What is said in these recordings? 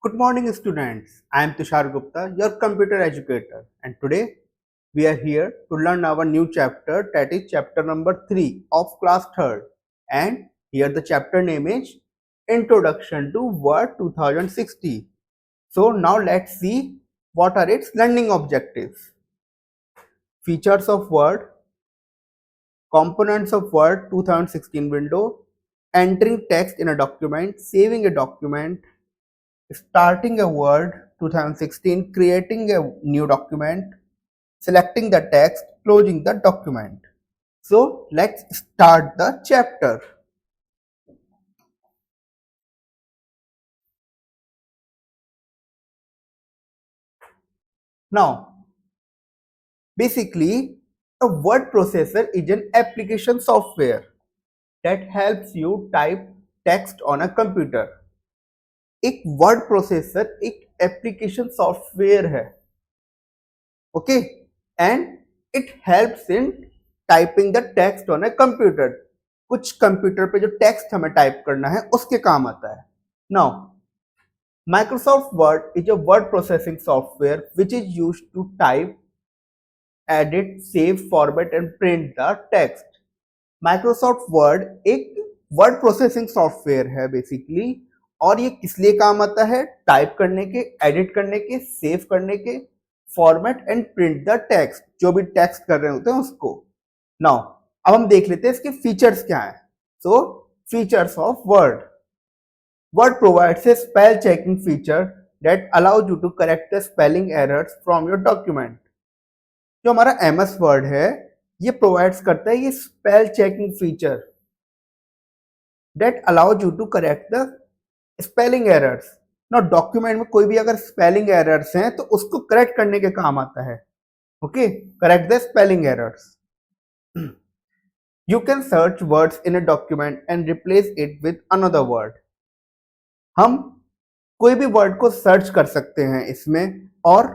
Good morning, students. I am Tushar Gupta, your computer educator, and today we are here to learn our new chapter, that is chapter number 3 of class 3rd. And here the chapter name is Introduction to Word 2060. So now let's see what are its learning objectives. Features of Word, components of Word 2016 window, entering text in a document, saving a document, starting a Word 2016, creating a new document, selecting the text, closing the document. So let's start the chapter. Now, basically, a word processor is an application software that helps you type text on a computer. एक word processor एक application software है, okay, and it helps in typing the text on a computer. कुछ computer पे जो text हमें type करना है उसके काम आता है. Now Microsoft Word is a word processing software which is used to type, edit, save, format and print the text. Microsoft Word एक वर्ड प्रोसेसिंग सॉफ्टवेयर है बेसिकली, और ये किस लिए काम आता है? टाइप करने के, एडिट करने के, सेव करने के, format and print the text, जो भी टेक्स्ट कर रहे होते हैं उसको. नाउ अब हम देख लेते हैं इसके फीचर्स क्या हैं. So features of Word. Word provides a spell checking feature that allows you to correct the spelling errors from your document. जो हमारा MS Word है ये प्रोवाइड्स करता है ये spell checking feature that allows you to correct the spelling errors. ना document में कोई भी अगर स्पेलिंग एरर्स हैं तो उसको करेक्ट करने के काम आता है. Okay, correct the spelling errors. You can search words in a document and replace it with another word. हम कोई भी वर्ड को सर्च कर सकते हैं इसमें, और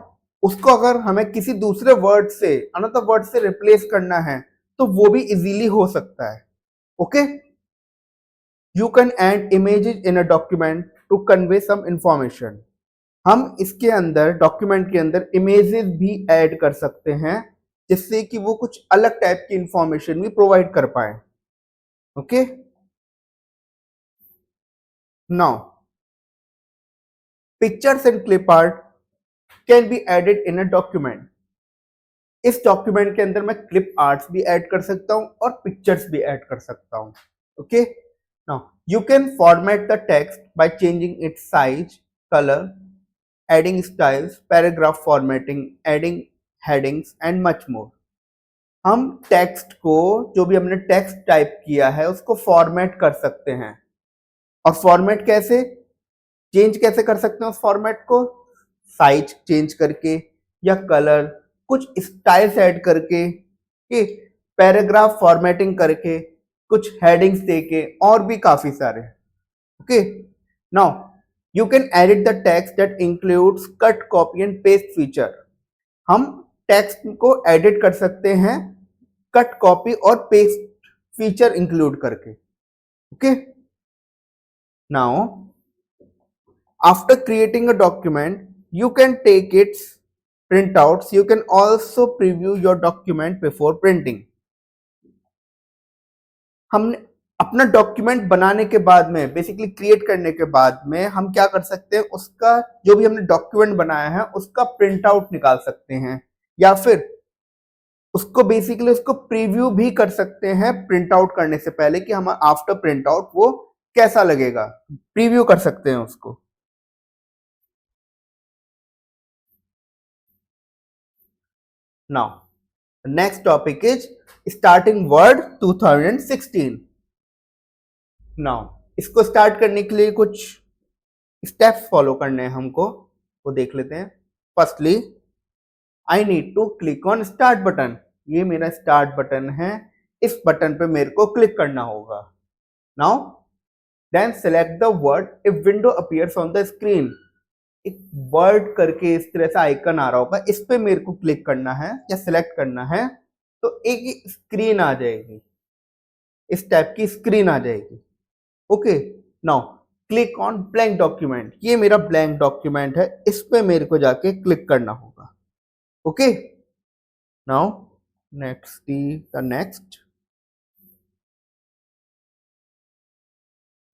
उसको अगर हमें किसी दूसरे वर्ड से, अनदर वर्ड से रिप्लेस करना है तो वो भी इजीली हो सकता है. Okay, you can add images in a document to convey some information. हम इसके अंदर डॉक्यूमेंट के अंदर इमेजेस भी ऐड कर सकते हैं जिससे कि वो कुछ अलग टाइप की इंफॉर्मेशन भी प्रोवाइड कर पाए. Okay, now pictures and clip art can be added in a document. इस डॉक्यूमेंट के अंदर मैं क्लिप आर्ट्स भी ऐड कर सकता हूं और पिक्चर्स भी ऐड कर सकता हूं. Okay, now you can format the text by changing it's size, colour, adding styles, paragraph formatting, adding headings and much more. हम टेक्स्ट को, जो भी हमने टेक्स्ट टाइप किया है उसको फॉर्मेट कर सकते हैं. और फॉर्मेट कैसे, चेंज कैसे कर सकते हैं उस फॉर्मेट को? साइज चेंज करके, या कलर, कुछ स्टाइल्स ऐड करके, पैराग्राफ फॉर्मेटिंग करके, कुछ हेडिंग्स देके, और भी काफी सारे. Okay, now you can edit the text that includes cut, copy and paste feature. हम टेक्स्ट को एडिट कर सकते हैं कट, कॉपी और पेस्ट फीचर इंक्लूड करके. Okay, now after creating a document, you can take its printouts. You can also preview your document before printing. हमने अपना document बनाने के बाद में, बेसिकली क्रिएट करने के बाद में, हम क्या कर सकते हैं, उसका जो भी हमने डॉक्यूमेंट बनाया है उसका प्रिंट आउट निकाल सकते हैं, या फिर उसको बेसिकली उसको प्रीव्यू भी कर सकते हैं प्रिंट आउट करने से पहले कि हम आफ्टर प्रिंट आउट वो कैसा लगेगा, प्रीव्यू कर सकते हैं उसको. Now, the next topic is starting Word 2016. Now, इसको स्टार्ट करने के लिए कुछ स्टेप्स फॉलो करने हैं हमको, वो देख लेते हैं. Firstly, I need to click on start button. ये मेरा स्टार्ट बटन है, इस बटन पे मेरे को क्लिक करना होगा. Now then select the word. If window appears on the screen, एक वर्ड करके इस तरह से आइकन आ रहा होगा, इस पे मेरे को क्लिक करना है या सिलेक्ट करना है तो एक स्क्रीन आ जाएगी, इस टाइप की स्क्रीन आ जाएगी. Okay, now click on blank document, ये मेरा ब्लैंक डॉक्यूमेंट है, इस पे मेरे को जाके क्लिक करना होगा. Okay, now next the next.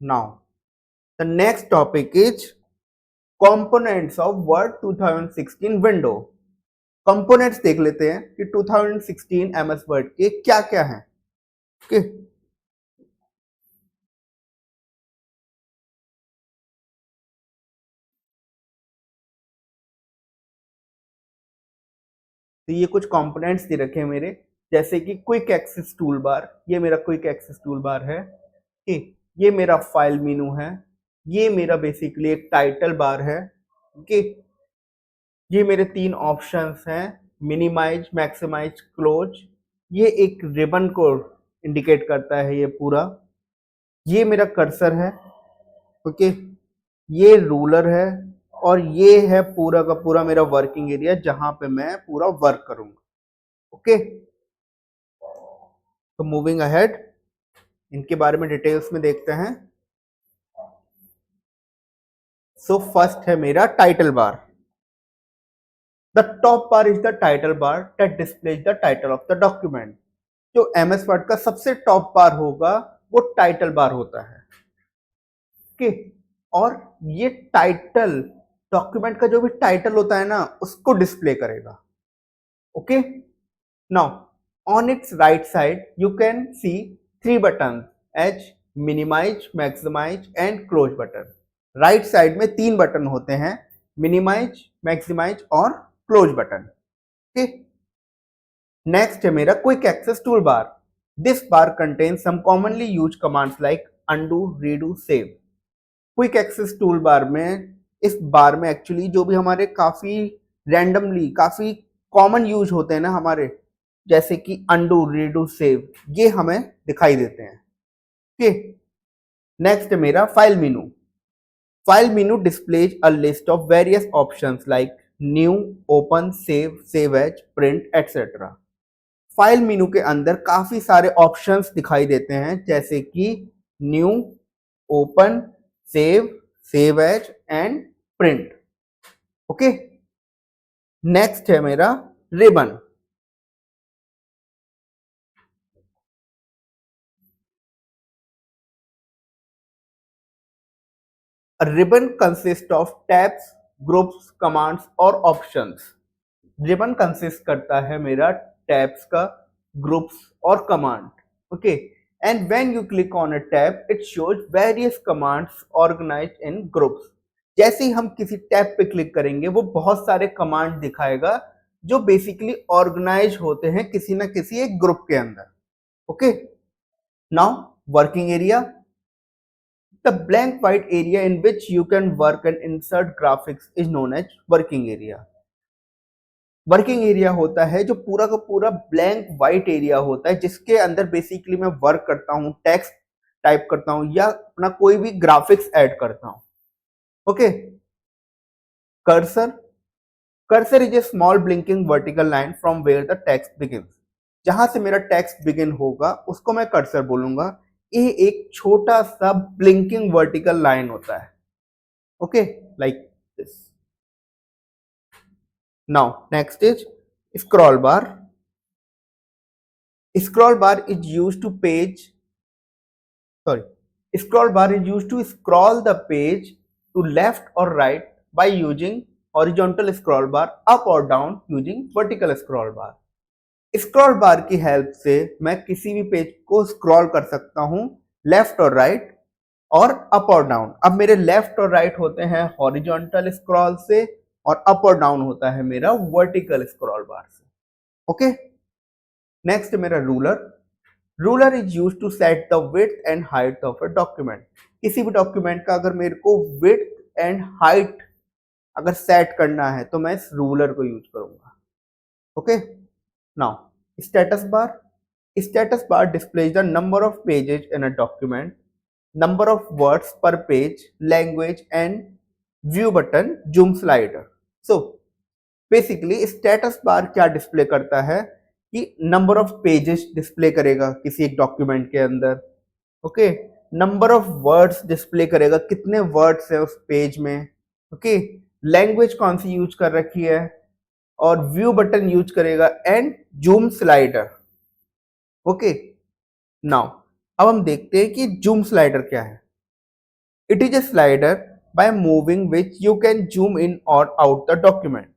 Now the next topic is components of word 2016 window. Components देख लेते हैं कि 2016 एमएस वर्ड के क्या क्या हैं. ओके, तो ये कुछ कंपोनेंट्स दे रखे हैं मेरे, जैसे कि क्विक एक्सेस टूल बार. ये मेरा क्विक एक्सेस टूल बार है. ठीक, ये मेरा फाइल मेनू है. ये मेरा बेसिकली एक टाइटल बार है. ओके, ये मेरे 3 ऑप्शंस हैं, मिनिमाइज, मैक्सिमाइज, क्लोज. ये एक रिबन को इंडिकेट करता है ये पूरा. ये मेरा कर्सर है. ओके, ये रूलर है, और ये है पूरा का पूरा मेरा वर्किंग एरिया जहां पे मैं पूरा वर्क करूंगा. ओके, तो मूविंग अहेड, इनके बारे में डिटेल्स में देखते हैं. सो फर्स्ट है मेरा title bar. The top bar is the title bar that displays the title of the document. जो एमएस वर्ड का सबसे टॉप बार होगा वो टाइटल बार होता है. ओके, और ये टाइटल डॉक्यूमेंट का जो भी टाइटल होता है ना उसको डिस्प्ले करेगा. Okay, now on its right side you can see 3 button as minimize, maximize and close button. Right side में 3 बटन होते हैं, मिनिमाइज, मैक्सिमाइज और क्लोज बटन. ओके, नेक्स्ट है मेरा quick access tool bar. This bar contains some commonly use commands like undo, redo, save. Quick access tool bar में, इस बार में actually जो भी हमारे काफी रैंडमली काफी कॉमन यूज होते हैं ना हमारे, जैसे कि अनडू, रीडू, सेव, ये हमें दिखाई देते हैं. ओके, नेक्स्ट है मेरा file menu. File menu displays a list of various options like new, open, save, save as, print etcetera. File menu के अंदर काफी सारे ऑप्शंस दिखाई देते हैं, जैसे कि new, open, save, save as and print. Okay, next है मेरा ribbon. A ribbon consists of tabs, groups, commands और options. रिबन कंसिस्ट करता है मेरा टैब्स का, ग्रुप्स और command. Okay, and when you click on a tab it shows various commands organized in groups. जैसे ही हम किसी टैब पे क्लिक करेंगे वो बहुत सारे कमांड दिखाएगा जो बेसिकली ऑर्गेनाइज होते हैं किसी ना किसी एक ग्रुप के अंदर. Okay, now working area. The blank white area in which you can work and insert graphics is known as working area. Working area होता है जो पूरा का पूरा ब्लैंक व्हाइट एरिया होता है जिसके अंदर बेसिकली मैं वर्क करता हूँ, टेक्स्ट टाइप करता हूँ या अपना कोई भी ग्राफिक्स ऐड करता हूँ. Okay, cursor. Cursor is a small blinking vertical line from where the text begins. जहां से मेरा टेक्स्ट बिगिन होगा उसको मैं कर्सर बोलूंगा. ये एक छोटा सा ब्लिंकिंग वर्टिकल लाइन होता है. Okay, like this. Now next is scroll bar. Scroll bar is used to page scroll bar is used to scroll the page to left or right by using horizontal scroll bar, up or down using vertical scroll bar. Scroll बार की help से मैं किसी भी page को scroll कर सकता हूं left और राइट और अप और डाउन. अब मेरे लेफ्ट और राइट होते हैं हॉरिजॉन्टल स्क्रॉल से और अप और डाउन होता है मेरा वर्टिकल स्क्रॉल बार से. ओके, नेक्स्ट मेरा ruler. Ruler is use to set the width and height of a document. किसी भी डॉक्यूमेंट का अगर मेरे को विड्थ एंड हाइट अगर सेट करना है तो मैं इस रूलर को यूज करूंगा. Okay, now status bar. Status bar displays the number of pages in a document, number of words per page, language and view button, zoom slider. So basically status bar क्या display करता है कि number of pages display करेगा किसी एक document के अंदर. Okay, number of words display करेगा, कितने वर्ड्स है उस पेज में, ओके, लैंग्वेज कौन सी यूज कर रखी है, और व्यू बटन यूज करेगा and zoom slider. Okay, now अब हम देखते हैं कि जूम स्लाइडर क्या है। It is a slider by moving which you can zoom in और out the document.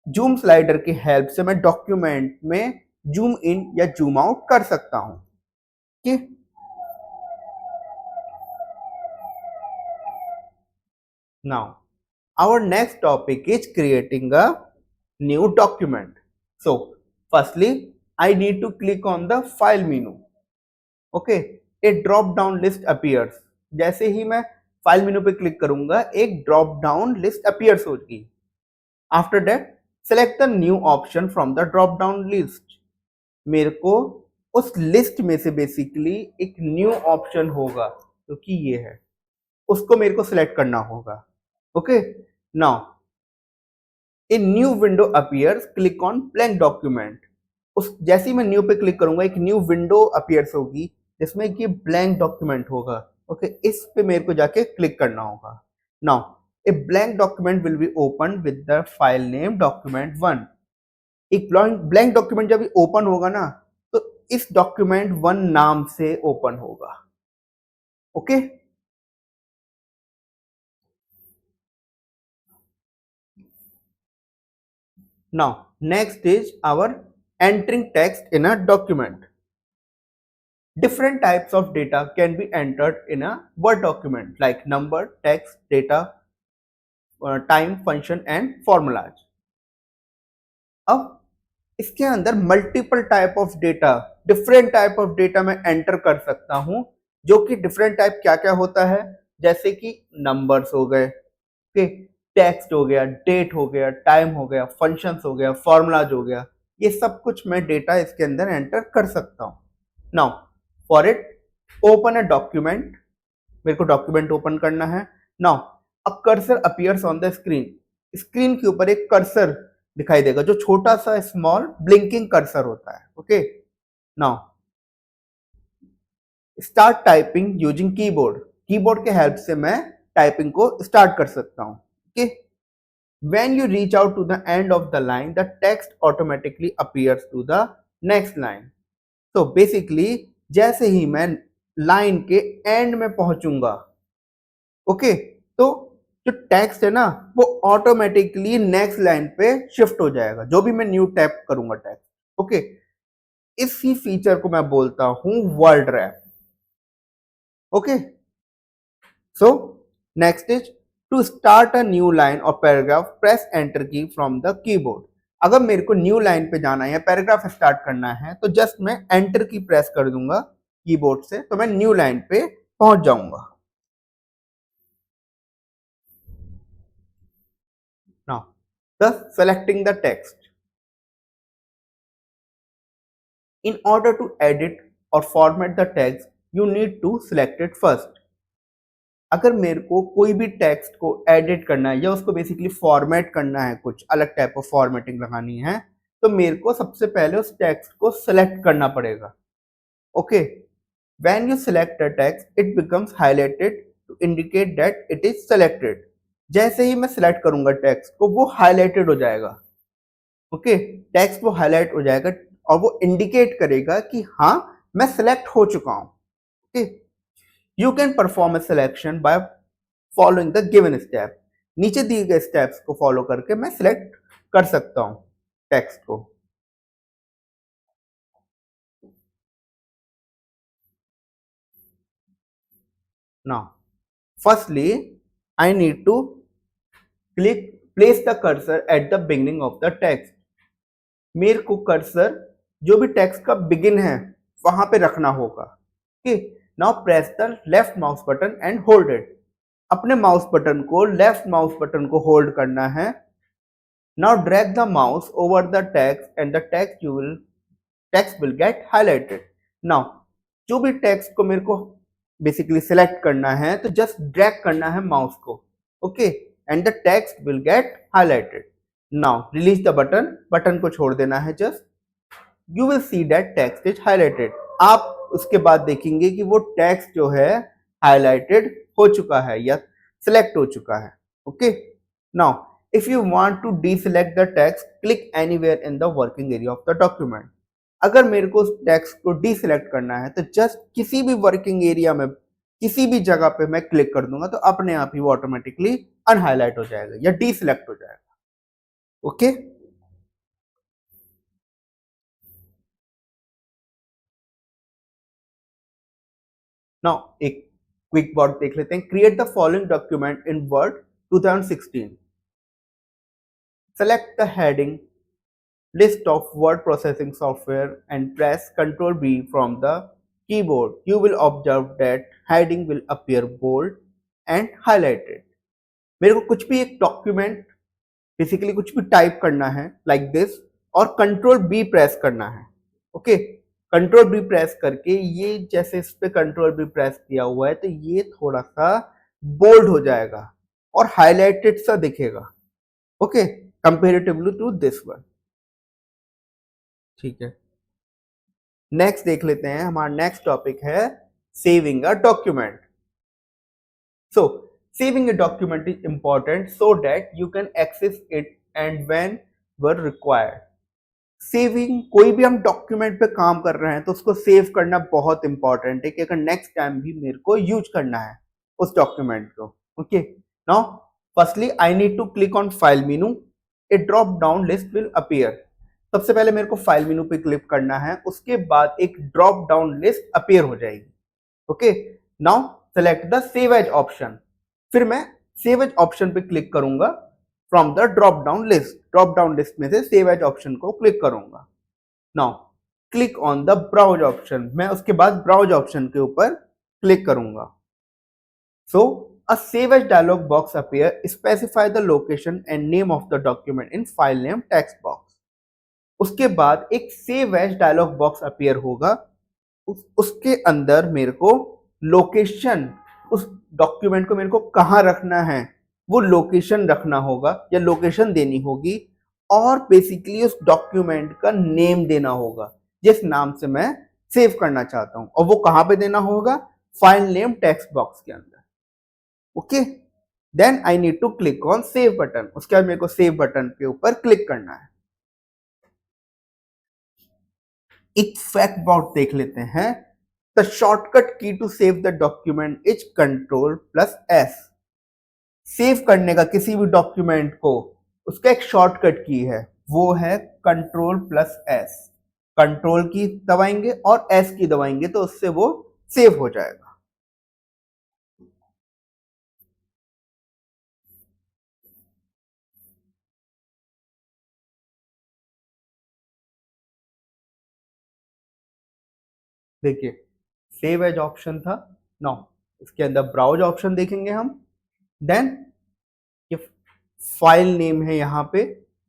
Zoom slider की हेल्प से मैं डॉक्यूमेंट में जूम इन या जूम आउट कर सकता हूं। ठीक, now our next topic is creating a new document. So firstly I need to click on the file menu. Okay, a drop down list appears. जैसे ही मैं फाइल मेनू पे click करूंगा एक ड्रॉप डाउन लिस्ट अपीयर्स होगी। After that select the new option from the drop down list. मेरे को उस लिस्ट में से बेसिकली एक न्यू ऑप्शन होगा जो कि ये है, उसको मेरे को सिलेक्ट करना होगा। Okay, now a new window appears, click on blank document. उस जैसे ही मैं न्यू पे क्लिक करूंगा एक न्यू विंडो अपीयर्स होगी जिसमें कि ब्लैंक डॉक्यूमेंट होगा। ओके, इस पे मेरे को जाके क्लिक करना होगा। Now a blank document will be open with the file name document1। एक ब्लैंक डॉक्यूमेंट जब ओपन होगा ना तो इस document1 नाम से ओपन होगा। Okay, now next is our entering text in a document. Different types of data can be entered in a Word document like number, text, data, time, function and formulas. अब इसके अंदर multiple type of data, different type of data मैं enter कर सकता हूं, जो कि different type क्या क्या होता है, जैसे कि नंबर्स हो गए, टेक्स्ट हो गया, डेट हो गया, टाइम हो गया, फंक्शंस हो गया, फॉर्मूलाज हो गया, ये सब कुछ मैं डेटा इसके अंदर एंटर कर सकता हूं। Now for it open a document, मेरे को डॉक्यूमेंट ओपन करना है। Now a cursor appears on the screen, screen के ऊपर एक कर्सर दिखाई देगा जो छोटा सा स्मॉल ब्लिंकिंग कर्सर होता है। Okay, now start typing using keyboard, keyboard के हेल्प से मैं टाइपिंग को स्टार्ट कर सकता हूं। Okay, when you reach out to the end of the line the text automatically appears to the next line। तो बेसिकली जैसे ही मैं लाइन के एंड में पहुंचूंगा, ओके, तो जो टेक्स्ट है ना वो ऑटोमेटिकली नेक्स्ट लाइन पे शिफ्ट हो जाएगा जो भी मैं न्यू टैप करूंगा टेक्स्ट। ओके, इसी फीचर को मैं बोलता हूं word wrap. Okay, so next is to start a new line or paragraph press enter key from the keyboard. अगर मेरे को न्यू लाइन पे जाना है या पैराग्राफ स्टार्ट करना है तो जस्ट मैं एंटर की प्रेस कर दूंगा कीबोर्ड से, तो मैं न्यू लाइन पे पहुंच जाऊंगा। Now thus selecting the text. In order to edit or format the text you need to select it first। अगर मेरे को कोई भी टेक्स्ट को एडिट करना है या उसको बेसिकली फॉर्मेट करना है, कुछ अलग टाइप ऑफ फॉर्मेटिंग लगानी है, तो मेरे को सबसे पहले उस टेक्स्ट को सिलेक्ट करना पड़ेगा। Okay, when you select a text it becomes highlighted to indicate that it is selected. जैसे ही मैं सिलेक्ट करूंगा टेक्स्ट को वो हाईलाइटेड हो जाएगा। ओके, टेक्स्ट वो हाईलाइट हो जाएगा और वो इंडिकेट करेगा कि हाँ मैं सिलेक्ट हो चुका हूं। Okay, you can perform a selection by following the given step. नीचे दिए गए स्टेप्स को फॉलो करके मैं सिलेक्ट कर सकता हूं टेक्स्ट को। Now firstly I need to click place the cursor at the beginning of the text. मेरे को कर्सर जो भी टेक्स्ट का बिगिन है वहां पे रखना होगा। Okay, now press the left mouse button and hold it. अपने माउस बटन को लेफ्ट माउस बटन को होल्ड करना है। Now drag the mouse over the text and the text will get highlighted. Now जो भी टेक्स्ट को मेरे को बेसिकली सिलेक्ट करना है तो जस्ट ड्रैग करना है माउस को। Okay, and the text will get highlighted. Now release the button, button को छोड़ देना है just, you will see that text is highlighted. आप उसके बाद देखेंगे कि वो टेक्स्ट जो है हाईलाइटेड हो चुका है या सिलेक्ट हो चुका है. Okay, now if you want to deselect the text, click anywhere in the working area of the document. अगर मेरे को उस टेक्स्ट को डीसिलेक्ट करना है तो जस्ट किसी भी वर्किंग एरिया में किसी भी जगह पे मैं क्लिक कर दूंगा तो अपने आप ही वो ऑटोमेटिकली अनहाईलाइट हो जाएगा या डीसिलेक्ट हो जाएगा. ओके, नाउ एक क्विक वर्ड देख लेते हैं. Create the following document in word 2016. Select the heading list of word processing software and press Ctrl B from the keyboard. You will observe that heading will appear bold and highlighted. मेरे को कुछ भी एक document basically कुछ भी type करना है like this और कंट्रोल बी प्रेस करना है. ओके, कंट्रोल बी प्रेस करके ये जैसे इस पे कंट्रोल बी प्रेस किया हुआ है तो ये थोड़ा सा बोल्ड हो जाएगा और हाईलाइटेड सा दिखेगा. Okay, comparatively to this one. ठीक है, नेक्स्ट देख लेते हैं. हमारा नेक्स्ट टॉपिक है saving a document. So saving a document is important so that you can access it and whenever required. Saving, कोई भी हम डॉक्यूमेंट पे काम कर रहे हैं तो उसको सेव करना बहुत इंपॉर्टेंट है कि अगर नेक्स्ट टाइम भी मेरे को यूज करना है उस डॉक्यूमेंट को. Okay, now firstly I need to click on file menu. A drop down list will appear. सबसे पहले मेरे को फाइल मेनू पे क्लिक करना है, उसके बाद एक ड्रॉप डाउन लिस्ट अपीयर हो जाएगी. Okay, now select the save as option. फिर मैं सेव एज ऑप्शन पे क्लिक करूंगा from the drop down list. Drop down list में से सेव एज ऑप्शन को क्लिक करूंगा. Now click on the browse option. मैं उसके बाद ब्राउज ऑप्शन के ऊपर क्लिक करूंगा. सो a save as dialog box appear. Specify the location and name of the document in file name text box. उसके बाद एक save as dialog box appear होगा. उसके अंदर मेरे को लोकेशन, उस डॉक्यूमेंट को मेरे को कहाँ रखना है वो लोकेशन रखना होगा या लोकेशन देनी होगी और बेसिकली उस डॉक्यूमेंट का नेम देना होगा जिस नाम से मैं सेव करना चाहता हूं. और वो कहाँ पे देना होगा? फाइल नेम टेक्स्ट बॉक्स के अंदर. Okay, then I need to click on save button. उसके बाद मेरे को सेव बटन के ऊपर क्लिक करना है. एक फैक्ट अबाउट देख लेते हैं. The shortcut key to save the document is control plus S. Save करने का किसी भी डॉक्यूमेंट को उसका एक शॉर्टकट की है, वो है कंट्रोल प्लस एस. कंट्रोल की दबाएंगे और एस की दबाएंगे तो उससे वो सेव हो जाएगा. देखिए, सेव एज ऑप्शन था. नाउ इसके अंदर ब्राउज ऑप्शन देखेंगे हम. देन ये फाइल नेम है यहाँ पे.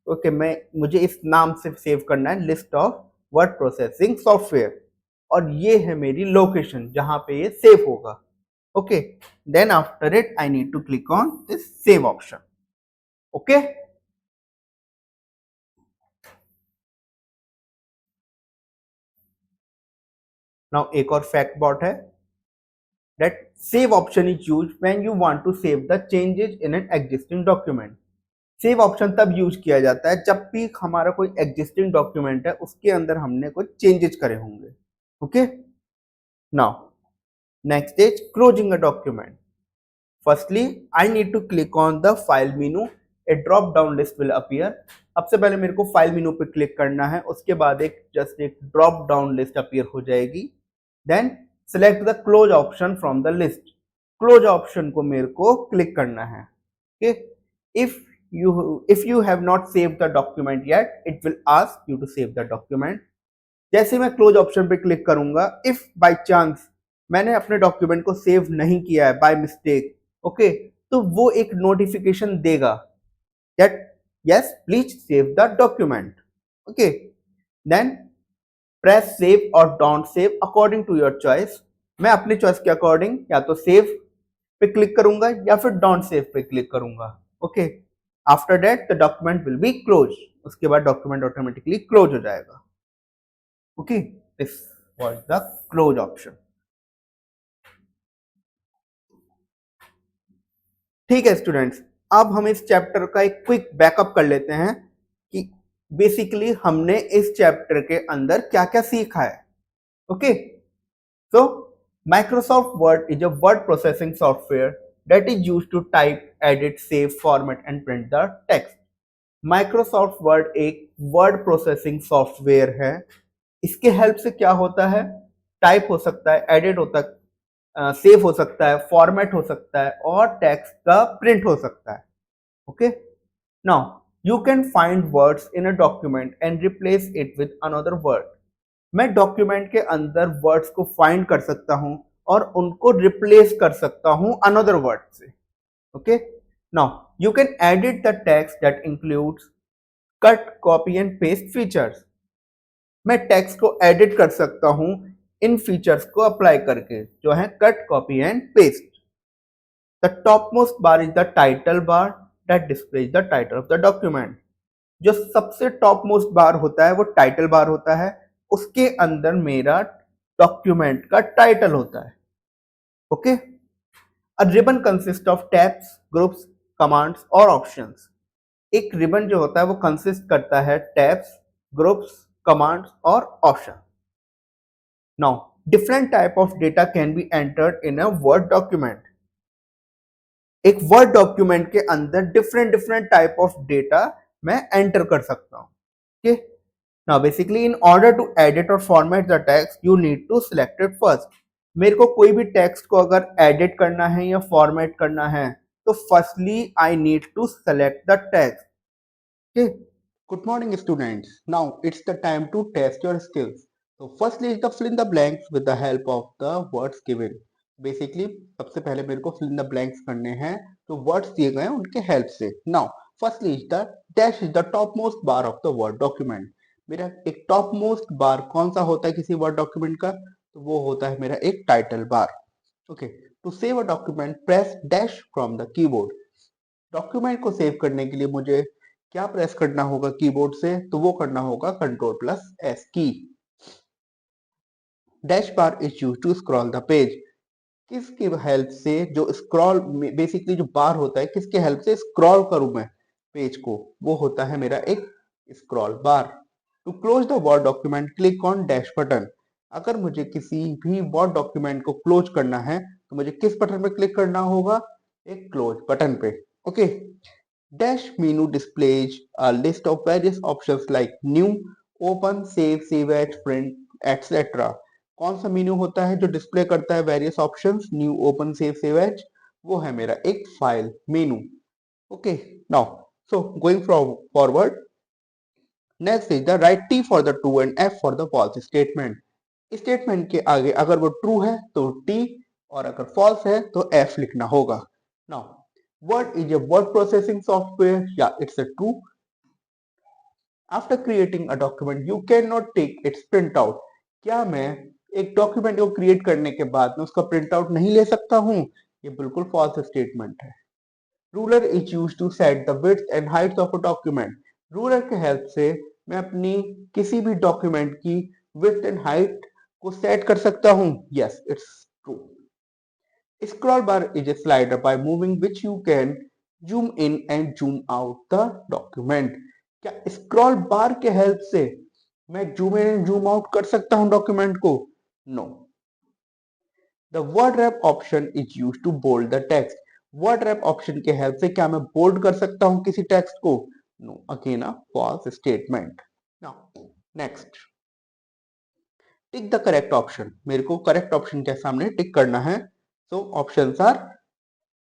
ओके, मुझे इस नाम से सेव करना है, list of word processing software. और ये है मेरी लोकेशन जहां पे ये सेव होगा. Okay, then after it I need to click on this save option. Okay, now एक और फैक्ट बॉट है that save option is used when you want to save the changes in an existing document. Save option तब use किया जाता है जब भी हमारा कोई एग्जिस्टिंग डॉक्यूमेंट है उसके अंदर हमने कुछ चेंजेस करे होंगे. Okay, now next is closing a document. Firstly I need to click on the file menu. A drop down list will appear. सबसे पहले मेरे को फाइल मेनू पे क्लिक करना है, उसके बाद एक ड्रॉप डाउन लिस्ट अपीयर हो जाएगी. Then select the close option from the list. Close option को मेरे को क्लिक करना है. Okay, if you have not saved the document yet, it will ask you to save the document. जैसे मैं close option पे क्लिक करूंगा, if by chance मैंने अपने डॉक्यूमेंट को सेव नहीं किया है बाय मिस्टेक, ओके, तो वो एक नोटिफिकेशन देगा that yes please save the document. Okay, then press save or don't save according to your choice. मैं अपनी चॉइस के अकॉर्डिंग या तो सेव पे क्लिक करूंगा या फिर डोंट सेव पे क्लिक करूंगा. Okay, after that the document will be close. उसके बाद डॉक्यूमेंट ऑटोमेटिकली क्लोज हो जाएगा. Okay, was the close option. ठीक है स्टूडेंट्स, अब हम इस चैप्टर का एक क्विक बैकअप कर लेते हैं कि बेसिकली हमने इस चैप्टर के अंदर क्या क्या सीखा है. Okay, so Microsoft Word is a word processing software that is used to type, edit, save, format and print the text. Microsoft Word एक वर्ड प्रोसेसिंग सॉफ्टवेयर है. इसके हेल्प से क्या होता है, टाइप हो सकता है, एडिट होता है, सेव हो सकता है, फॉर्मेट हो सकता है और टेक्स्ट का प्रिंट हो सकता है. Okay, now you can find words in a document and replace it with another word. मैं डॉक्यूमेंट के अंदर वर्ड्स को फाइंड कर सकता हूं और उनको रिप्लेस कर सकता हूं अनदर वर्ड से. Okay, now you can edit the text that includes cut, copy and paste features. मैं टेक्स्ट को एडिट कर सकता हूं इन फीचर्स को अप्लाई करके, जो है cut, copy and paste. The top most bar is the title bar that displays the title of the document. जो सबसे टॉप मोस्ट बार होता है वो टाइटल बार होता है. उसके अंदर मेरा डॉक्यूमेंट का टाइटल होता है. Okay, a ribbon consist of tabs, groups, commands और ऑप्शंस. एक रिबन जो होता है वो कंसिस्ट करता है टैब्स, ग्रुप्स, कमांड्स और option. Now different type of data can be entered in a Word document. एक वर्ड डॉक्यूमेंट के अंदर different different type of data मैं एंटर कर सकता हूं. Okay, now basically in order to edit और format the text you need to select it first. मेरे को कोई भी टेक्स्ट को अगर एडिट करना है या फॉर्मेट करना है तो firstly I need to select the text. Okay. Good morning, students. Now it's the time to test your skills. So firstly is the fill in the blanks with the help of the words given. Basically सबसे पहले मेरे को fill in the blanks करने हैं जो words दिए गए हैं उनके help से. Now firstly is the dash is the topmost bar of the word document. मेरा एक topmost bar कौन सा होता है किसी word document का, तो वो होता है मेरा एक title bar. Okay. To save a document press dash from the keyboard. Document को सेव करने के लिए मुझे क्या प्रेस करना होगा कीबोर्ड से, तो वो करना होगा control plus S key. Dash bar is use to scroll the page. किसकी हेल्प से, जो स्क्रॉल बेसिकली जो बार होता है किसके हेल्प से स्क्रॉल करूं मैं पेज को, वो होता है मेरा एक scroll bar. To close the word document click on dash button. अगर मुझे किसी भी वर्ड डॉक्यूमेंट को क्लोज करना है तो मुझे किस बटन पे क्लिक करना होगा, एक क्लोज बटन पे. Okay, dash menu displays a list of various options like new, open, save as, print, etc. कौन सा मेन्यू होता है जो डिस्प्ले करता है various options, new, open, save as, वो है मेरा एक file menu. Okay, now so going forward, next is the write T for the true and F for the false statement. Statement के आगे अगर वो ट्रू है तो टी और अगर फॉल्स है तो एफ लिखना होगा. Now Word is a word processing software. Yeah, it's a true. After creating a document, you cannot take its printout. क्या मैं एक डॉक्यूमेंट को क्रिएट करने के बाद में उसका प्रिंट आउट नहीं ले सकता हूँ, ये बिल्कुल फॉल्स स्टेटमेंट है. Ruler is use to set the width and height of a document. Ruler के हेल्प से मैं अपनी किसी भी डॉक्यूमेंट की विड्थ एंड हाइट को सेट कर सकता हूँ. Yes, it's true. Scroll bar is a slider by moving which you can zoom in and zoom out the document. क्या scroll bar के help से मैं zoom in and zoom out कर सकता हूँ डॉक्यूमेंट को? No. The word wrap option is used to bold the text. Word wrap option के help से क्या मैं bold कर सकता हूँ किसी text को? No. Again a false statement. Now next. Tick the correct option. मेरे को correct option के सामने टिक करना है. So options are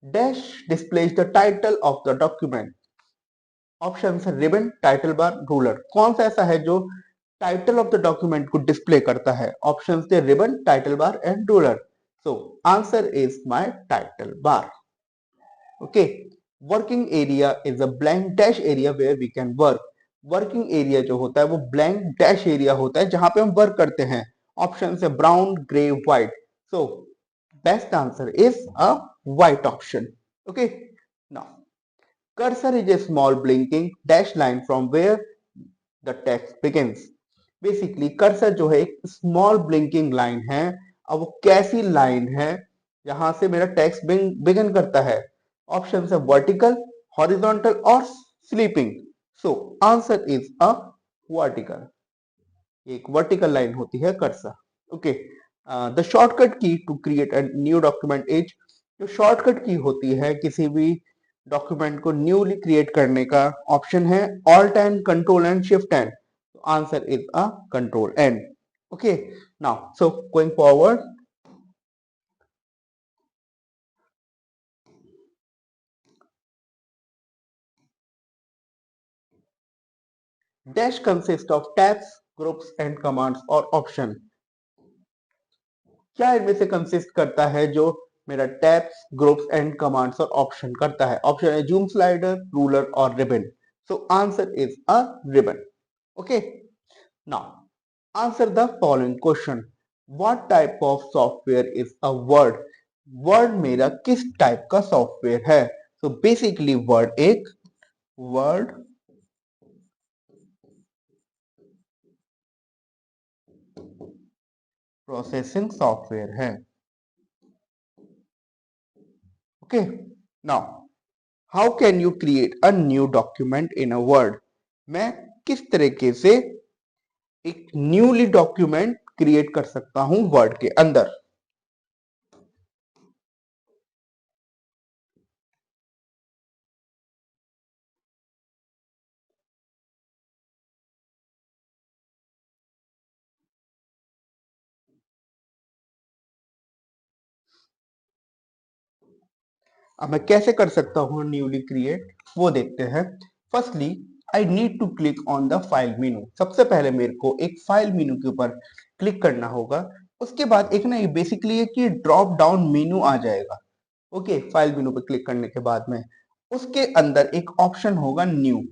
dash displays the title of the document. Option है रिबन, टाइटल बार, रूलर. कौन सा ऐसा है जो टाइटल ऑफ द डॉक्यूमेंट को डिस्प्ले करता है? ऑप्शन थे ribbon, title bar and ruler. So answer is my title bar. Okay, working area is a blank dash area where we can work. Working area जो होता है वो blank dash area होता है जहां पे हम वर्क करते हैं. ऑप्शन है brown, grey, white. So best answer is a white option. Okay, now cursor is a small blinking dash line from where the text begins. Basically cursor जो है एक स्मॉल ब्लिंकिंग लाइन है। अब वो कैसी लाइन है जहां से मेरा टेक्स्ट बिगिन करता है? ऑप्शन है वर्टिकल, हॉरिजॉन्टल और sleeping. So answer is a vertical. एक वर्टिकल लाइन होती है cursor. Okay, the shortcut key to create a new document is, जो शॉर्टकट की होती है किसी भी डॉक्यूमेंट को न्यूली क्रिएट करने का, ऑप्शन है alt and control and shift and. Answer is a control and. Okay, now so going forward, dash consists of tabs, groups and commands और option। क्या इनमें से कंसिस्ट करता है जो मेरा टैब्स, ग्रुप्स एंड कमांड्स और ऑप्शन करता है? ऑप्शन है जूम स्लाइडर, रूलर और ribbon. So answer is a ribbon. Okay, now answer the following question. What type of software is a word? Word मेरा किस टाइप का सॉफ्टवेयर है? So basically word एक वर्ड प्रोसेसिंग सॉफ्टवेयर है। Okay, now how can you create a new document in a word? मैं किस तरीके से एक न्यूली डॉक्यूमेंट क्रिएट कर सकता हूं वर्ड के अंदर? अब मैं कैसे कर सकता हूं न्यूली क्रिएट, वो देखते हैं। Firstly I need to click on the file menu. सबसे पहले मेरे को एक फाइल मेनू के ऊपर क्लिक करना होगा। उसके बाद एक ना बेसिकली एक ड्रॉप डाउन मेनू आ जाएगा। ओके, फाइल मेनू पे क्लिक करने के बाद में उसके अंदर एक ऑप्शन होगा new.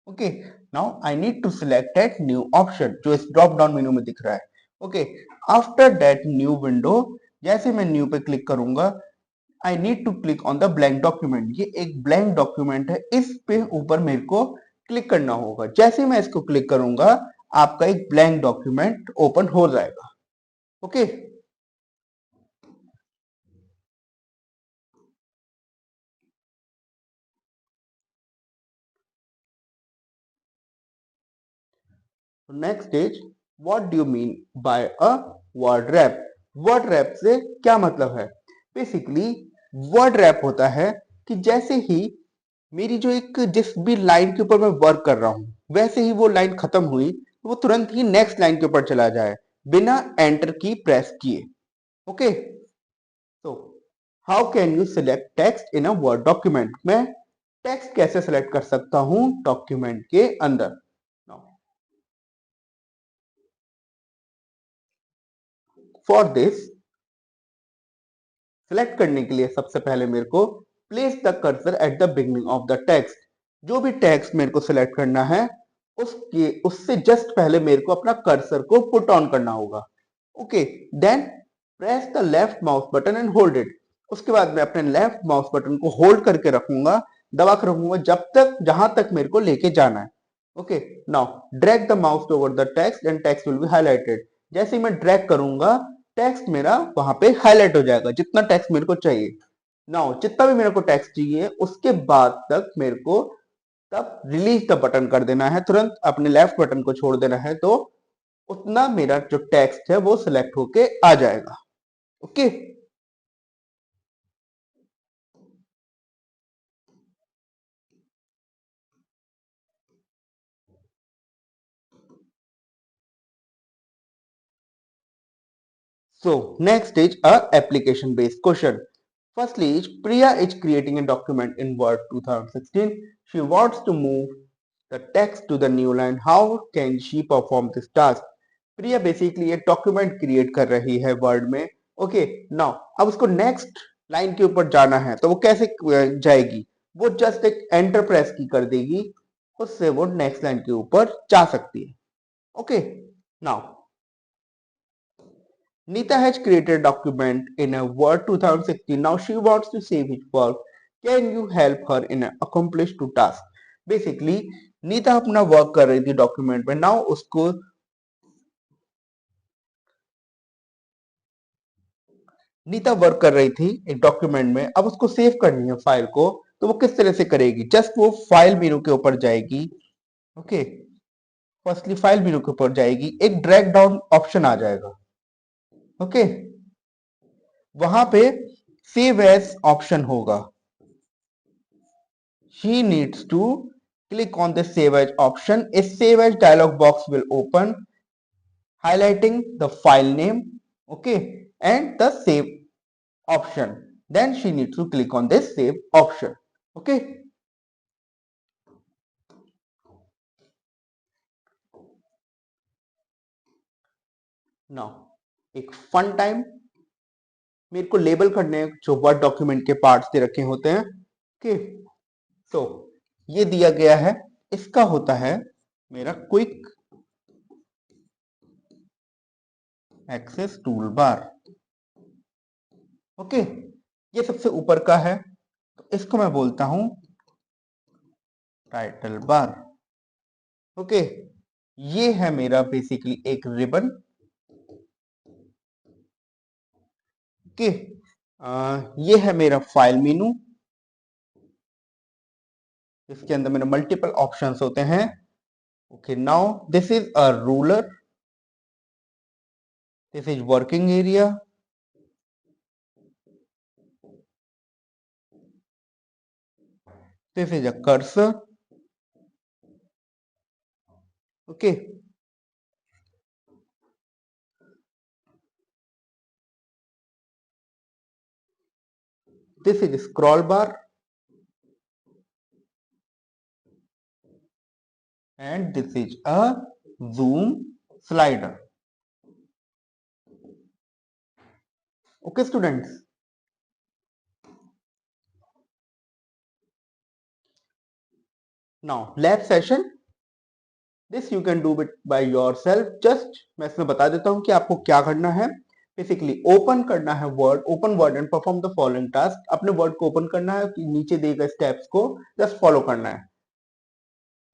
Okay, now I need to select that new option जो इस ड्रॉप डाउन मेनू में दिख रहा है। Okay, after that new window, जैसे मैं न्यू पे क्लिक करूंगा, I need to click on the blank document. ये एक ब्लैंक डॉक्यूमेंट है, इस पे ऊपर मेरे को क्लिक करना होगा। जैसे मैं इसको क्लिक करूंगा, आपका एक ब्लैंक डॉक्यूमेंट ओपन हो जाएगा। Okay, next is what do you mean by a word rap? Word rap से क्या मतलब है? बेसिकली वर्ड रैप होता है कि जैसे ही मेरी जो एक जिस भी लाइन के ऊपर मैं वर्क कर रहा हूं, वैसे ही वो लाइन खत्म हुई, वो तुरंत ही नेक्स्ट लाइन के ऊपर चला जाए बिना एंटर की प्रेस किए। ओके, तो how can you select text in a Word document? मैं टेक्स्ट कैसे सिलेक्ट कर सकता हूं डॉक्यूमेंट के अंदर? फॉर दिस, सिलेक्ट करने के लिए सबसे पहले मेरे को place the cursor at the beginning of the text. जो भी टेक्स्ट मेरे को सिलेक्ट करना है, उसके उससे जस्ट पहले मेरे को अपना कर्सर को पुट ऑन करना होगा। Okay, then press the left mouse button and hold it. उसके बाद मैं अपने लेफ्ट माउस बटन को होल्ड करके रखूंगा, दबा कर रखूंगा जब तक जहां तक मेरे को लेके जाना है। Okay, now drag the mouse over the text and text will be highlighted. जैसे ही मैं ड्रैग करूंगा, टेक्स्ट मेरा वहां पे हाईलाइट हो जाएगा, जितना टेक्स्ट मेरे को चाहिए। नाउ जितना भी मेरे को टेक्स्ट चाहिए, उसके बाद तक मेरे को तब रिलीज द बटन कर देना है, तुरंत अपने लेफ्ट बटन को छोड़ देना है, तो उतना मेरा जो टेक्स्ट है वो सिलेक्ट होके आ जाएगा। Okay, so next is a application based question. Firstly, is Priya is creating a document in Word 2016. She wants to move the text to the new line. How can she perform this task? Priya basically एक document create कर रही है word में। Okay, now अब उसको next line के ऊपर जाना है, तो वो कैसे जाएगी? वो जस्ट एक एंटर प्रेस की कर देगी, उससे वो नेक्स्ट लाइन के ऊपर जा सकती है। Okay, now Nita has created a document in a Word 2016. Now she wants to save his work. Can you help her in accomplish two tasks? Basically, Nita अपना वर्क कर रही थी डॉक्यूमेंट में। नाउ उसको नीता वर्क कर रही थी एक डॉक्यूमेंट में, अब उसको सेव करनी है फाइल को, तो वो किस तरह से करेगी? जस्ट वो फाइल मेनू के ऊपर जाएगी। ओके, फर्स्टली फाइल मेनू के ऊपर जाएगी, एक ड्रैग डाउन ऑप्शन आ जाएगा। ओके, वहां पे सेव एज ऑप्शन होगा। she needs to click on the save as option. A save as dialog box will open, highlighting the file name, okay, and the save option. Then she needs to click on this save option. Okay, now एक fun time, मेरे को label करने हैं जो word document के parts दे रखे होते हैं। ओके, तो ये दिया गया है, इसका होता है मेरा quick access tool bar. Okay, ये सबसे ऊपर का है, तो इसको मैं बोलता हूं टाइटल बार। ओके, ये है मेरा बेसिकली एक रिबन। ओके, ये है मेरा फाइल मेनू, इसके अंदर मेरे मल्टीपल ऑप्शंस होते हैं। Okay, now this is a ruler, this is working area, this is a cursor. Okay, this is a scroll bar, and this is a zoom slider. Okay students, now lab session, this you can do it by yourself. just मैं इसमें बता देता हूं कि आपको क्या करना है। बेसिकली ओपन करना है word, open word and perform the following task. अपने वर्ड को ओपन करना है, नीचे दिए गए स्टेप्स को जस्ट फॉलो करना है।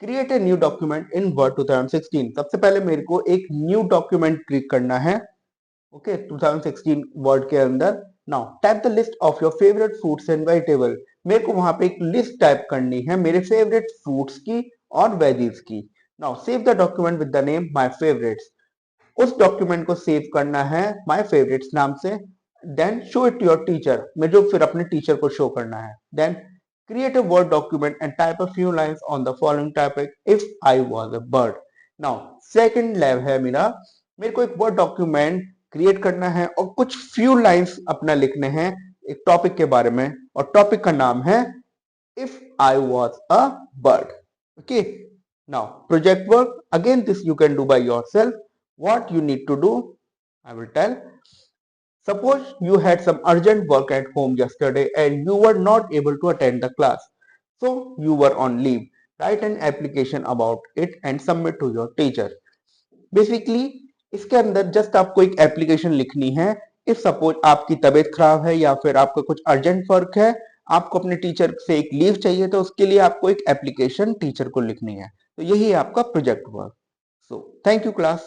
Create a new document in word 2016, सबसे पहले मेरे को एक न्यू डॉक्यूमेंट क्रिएट करना है। ओके, 2016 वर्ड के अंदर। Now type the list of your favourite fruits and vegetable, मेरे को वहां पे एक लिस्ट टाइप करनी है मेरे फेवरेट फ्रूट्स की और वेजीज की। Now save the document with the name my favourites, उस डॉक्यूमेंट को सेव करना है माय फेवरेट्स नाम से। Then show it to your teacher, में जो फिर अपने टीचर को शो करना है। Then create a word document and type a few lines on the following topic if I was a bird. Now second lab है मेरा, मेरे को एक वर्ड डॉक्यूमेंट क्रिएट करना है और कुछ फ्यू लाइंस अपना लिखने हैं एक टॉपिक के बारे में, और टॉपिक का नाम है if I was a bird. Okay, now project work, again this you can do by yourself. What you need to do, I will tell. Suppose you had some urgent work at home yesterday and you were not able to attend the class. So you were on leave. Write an application about it and submit to your teacher. Basically, इसके अंदर just आपको एक application लिखनी है। If suppose आपकी तबीयत खराब है या फिर आपका कुछ अर्जेंट वर्क है, आपको अपने टीचर से एक लीव चाहिए, तो उसके लिए आपको एक एप्लीकेशन टीचर को लिखनी है। तो यही है आपका project work. So thank you class.